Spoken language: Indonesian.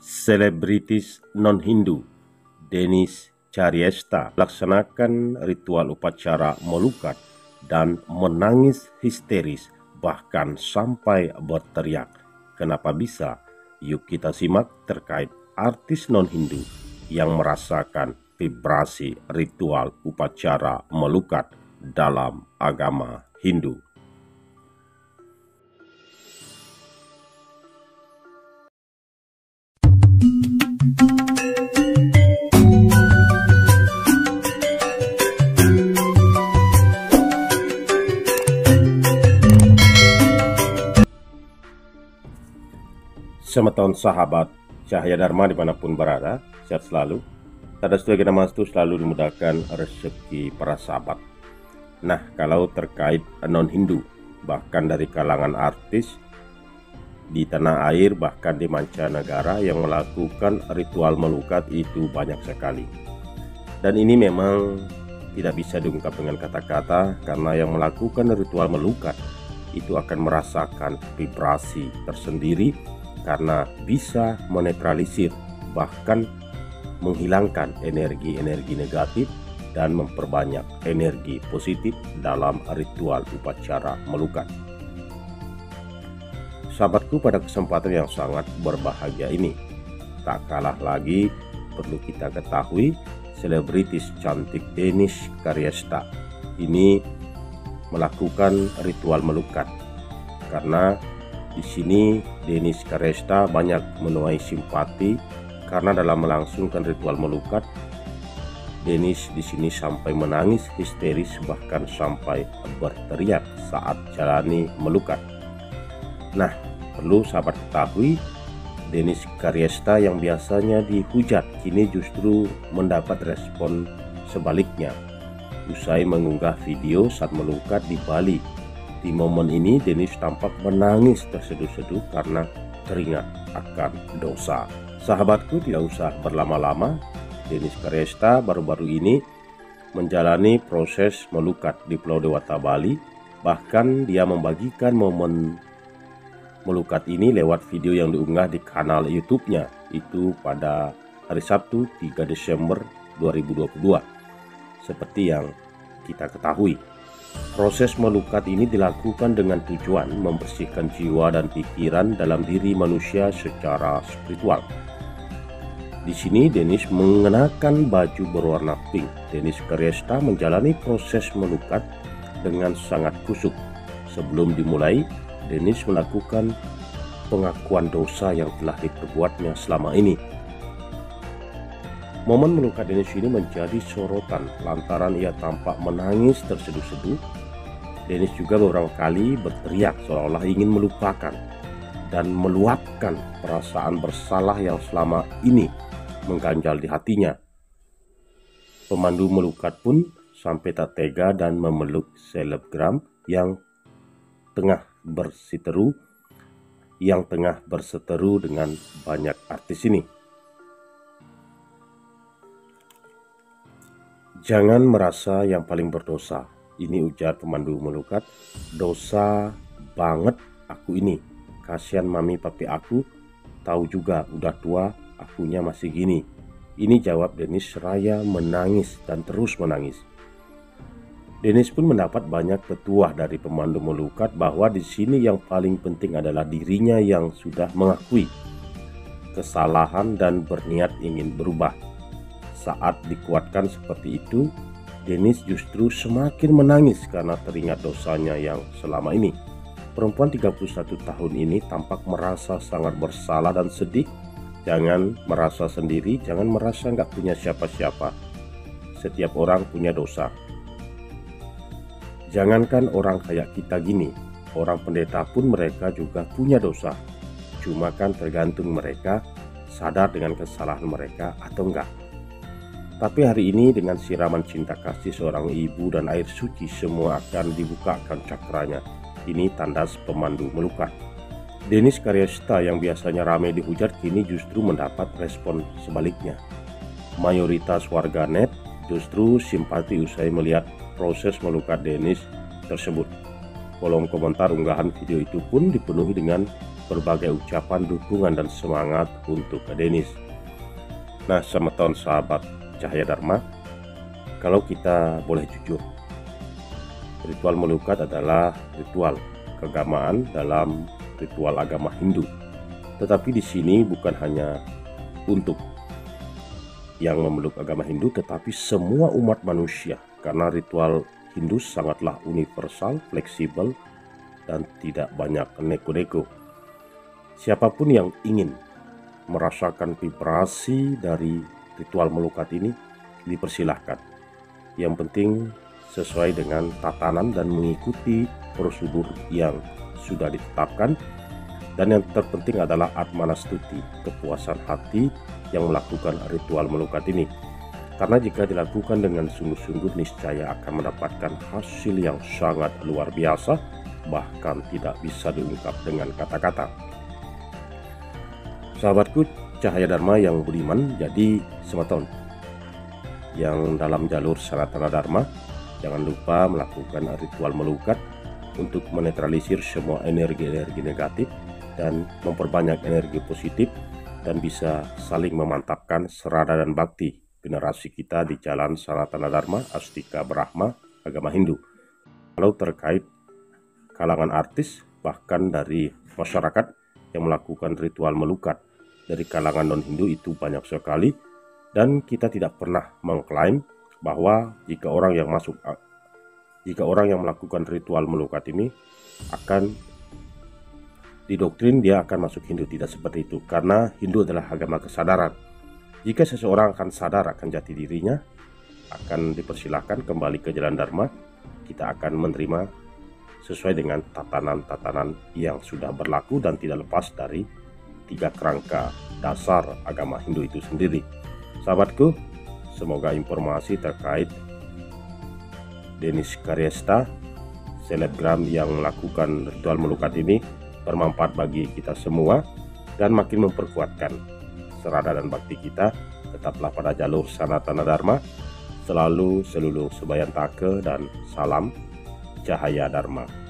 Selebritis non-Hindu Denis Caryesta melaksanakan ritual upacara melukat dan menangis histeris, bahkan sampai berteriak. Kenapa bisa? Yuk kita simak terkait artis non-Hindu yang merasakan vibrasi ritual upacara melukat dalam agama Hindu. Selamat tahun sahabat Cahaya Dharma dimanapun berada, sehat selalu. Tada setuju namastu selalu dimudahkan rezeki para sahabat. Nah, kalau terkait non-Hindu, bahkan dari kalangan artis di tanah air, bahkan di mancanegara yang melakukan ritual melukat itu banyak sekali. Dan ini memang tidak bisa diungkap dengan kata-kata, karena yang melakukan ritual melukat itu akan merasakan vibrasi tersendiri, karena bisa menetralisir, bahkan menghilangkan energi-energi negatif dan memperbanyak energi positif dalam ritual upacara melukat. Sahabatku, pada kesempatan yang sangat berbahagia ini, tak kalah lagi perlu kita ketahui, selebritis cantik Denis Caryesta ini melakukan ritual melukat, karena di sini Denis Caryesta banyak menuai simpati karena dalam melangsungkan ritual melukat, Denis di sini sampai menangis histeris, bahkan sampai berteriak saat jalani melukat. Nah, perlu sahabat ketahui, Denis Caryesta yang biasanya dihujat kini justru mendapat respon sebaliknya usai mengunggah video saat melukat di Bali. Di momen ini Denis tampak menangis terseduh-seduh karena teringat akan dosa. Sahabatku, tidak usah berlama-lama, Denis Caryesta baru-baru ini menjalani proses melukat di Pulau Dewata, Bali. Bahkan dia membagikan momen melukat ini lewat video yang diunggah di kanal YouTube-nya, itu pada hari Sabtu 3 Desember 2022. Seperti yang kita ketahui, proses melukat ini dilakukan dengan tujuan membersihkan jiwa dan pikiran dalam diri manusia secara spiritual. Di sini Denis mengenakan baju berwarna pink. Denis Caryesta menjalani proses melukat dengan sangat khusyuk. Sebelum dimulai, Denis melakukan pengakuan dosa yang telah diperbuatnya selama ini. Momen melukat Denis ini menjadi sorotan lantaran ia tampak menangis terseduh-seduh. Denis juga beberapa kali berteriak seolah-olah ingin melupakan dan meluapkan perasaan bersalah yang selama ini mengganjal di hatinya. Pemandu melukat pun sampai tak tega dan memeluk selebgram yang tengah berseteru dengan banyak artis ini. Jangan merasa yang paling berdosa, ini ujar pemandu melukat. Dosa banget aku ini, kasihan mami papi aku, tahu juga udah tua, akunya masih gini. Ini jawab Denis seraya menangis dan terus menangis. Denis pun mendapat banyak petuah dari pemandu melukat bahwa di sini yang paling penting adalah dirinya yang sudah mengakui kesalahan dan berniat ingin berubah. Saat dikuatkan seperti itu, Denis justru semakin menangis karena teringat dosanya yang selama ini. Perempuan 31 tahun ini tampak merasa sangat bersalah dan sedih. Jangan merasa sendiri, jangan merasa nggak punya siapa-siapa. Setiap orang punya dosa. Jangankan orang kayak kita gini, orang pendeta pun mereka juga punya dosa. Cuma kan tergantung mereka sadar dengan kesalahan mereka atau enggak. Tapi hari ini dengan siraman cinta kasih seorang ibu dan air suci, semua akan dibukakan cakranya. Ini tandas pemandu melukat. Denis Caryesta yang biasanya ramai dihujat kini justru mendapat respon sebaliknya. Mayoritas warganet justru simpati usai melihat proses melukat Denis tersebut. Kolom komentar unggahan video itu pun dipenuhi dengan berbagai ucapan dukungan dan semangat untuk Kak Denis. Nah, semeton sahabat Cahaya Dharma, kalau kita boleh jujur, ritual melukat adalah ritual keagamaan dalam ritual agama Hindu. Tetapi di sini bukan hanya untuk yang memeluk agama Hindu, tetapi semua umat manusia, karena ritual Hindu sangatlah universal, fleksibel, dan tidak banyak neko-neko. Siapapun yang ingin merasakan vibrasi dari ritual melukat ini dipersilahkan. Yang penting sesuai dengan tatanan dan mengikuti prosedur yang sudah ditetapkan. Dan yang terpenting adalah atmanastuti, kepuasan hati yang melakukan ritual melukat ini. Karena jika dilakukan dengan sungguh-sungguh, niscaya akan mendapatkan hasil yang sangat luar biasa, bahkan tidak bisa diungkap dengan kata-kata. Sahabatku Cahaya Dharma yang budiman, jadi semeton yang dalam jalur Sanatana Dharma, jangan lupa melakukan ritual melukat untuk menetralisir semua energi-energi negatif dan memperbanyak energi positif, dan bisa saling memantapkan serada dan bakti generasi kita di jalan Sanatana Dharma, Astika Brahma, agama Hindu. Kalau terkait kalangan artis, bahkan dari masyarakat yang melakukan ritual melukat dari kalangan non-Hindu itu banyak sekali, dan kita tidak pernah mengklaim bahwa jika orang yang melakukan ritual melukat ini akan didoktrin dia akan masuk Hindu. Tidak seperti itu, karena Hindu adalah agama kesadaran. Jika seseorang akan sadar akan jati dirinya, akan dipersilahkan kembali ke jalan Dharma. Kita akan menerima sesuai dengan tatanan-tatanan yang sudah berlaku dan tidak lepas dari 3 kerangka dasar agama Hindu itu sendiri. Sahabatku, semoga informasi terkait Denis Karyesta, selebgram yang melakukan ritual melukat ini, bermanfaat bagi kita semua dan makin memperkuatkan serada dan bakti kita. Tetaplah pada jalur Sanatana Dharma, selalu seluluh sebayantake, dan salam Cahaya Dharma.